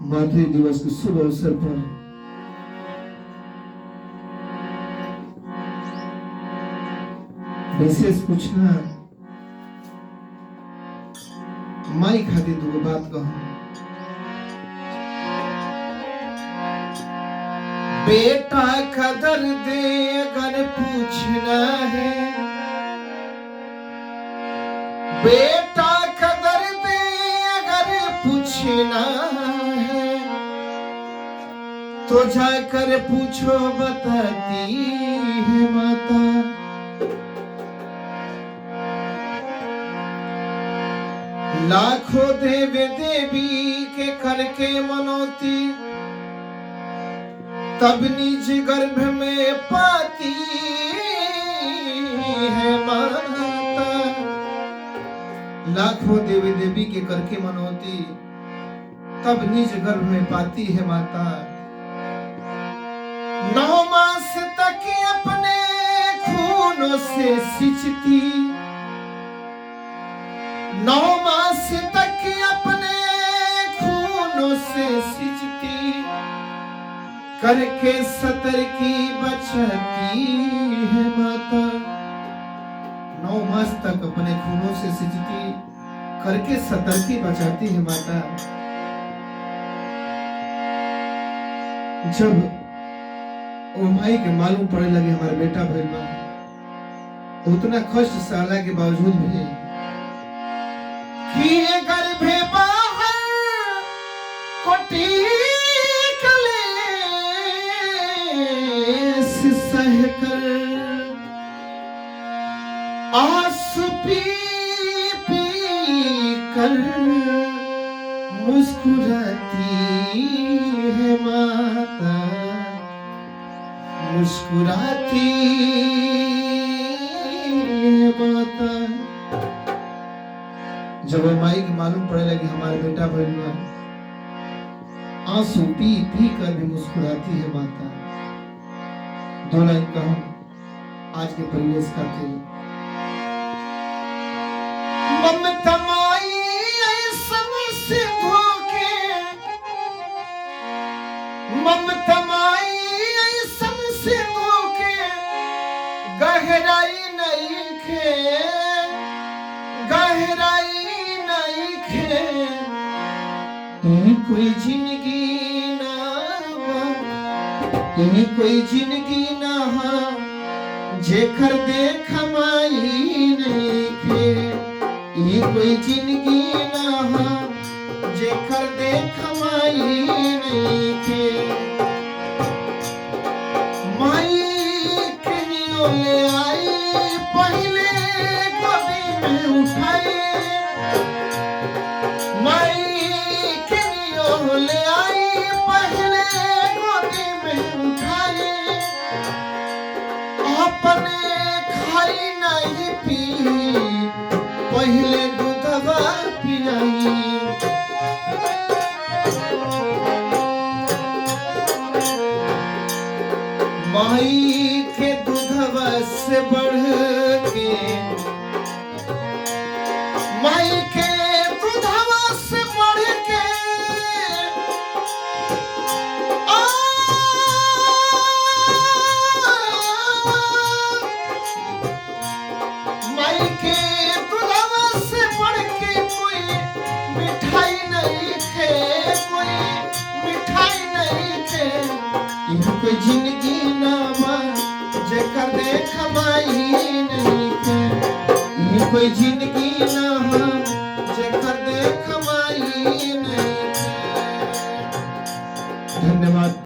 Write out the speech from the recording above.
मातृ दिवस के शुभ अवसर पर विशेष पूछना माई खाती दो बात कहूं। बेटा कदर दे अगर पूछना है, बेटा कदर दे अगर पूछना है, तो जाकर पूछो बताती है माता। लाखों देवी देवी के करके मनोती, तब निज गर्भ में पाती है माता। लाखों देवी देवी के करके मनोती, तब निज गर्भ में पाती है माता। 9 मास तक अपने खूनों से सिंचती, 9 मास तक अपने खूनों से सिंचती, करके 70 की बचाती है माता। 9 मास तक अपने खूनों से सिंचती, करके 70 की बचाती है माता। जब वो माई के मालूम पड़ने लगे हमारा बेटा भइल बा, तो उतना कष्ट सहला के बावजूद भी कि गर्भे बाहर कोटि कलेस सहकर, आंसू पी पी कर मुस्कुराती है माता, मुस्कुराती है माता। जब माई को मालूम पड़े लगी हमारा बेटा भइल बा, आंसू पी पी कर भी मुस्कुराती है माता। 2 लाइन का हम आज के परिवेश करते हैं। ममता माई ऐसन सिंधु के, ममता माई ऐसन सिंधु के, गहराई नहीं खे, गहराई नहीं खे। कोई जिंदगी ना हो, कोई जिंदगी ना हो, जेकर देख माई नहीं खे। कोई जिंदगी ना हो, जेकर देख माई नहीं खे। माई के ले आई, पहले गोदी में उठाई, माई के ले आई, पहले गोदी में उठाई। अपने खाई नहीं पी, पहले दूधवा पिलाई। माई के दूधवा से बढ़ के, माई के दूधवा से बढ़ के, माई के दूधवा से बढ़ के कोई मिठाई नहीं थे, कोई मिठाई नहीं थे। कोई जिंदगी ना बा, जेकर देख माई नहीं थे। कोई जिंदगी ना हो, जेकर देख माई नहीं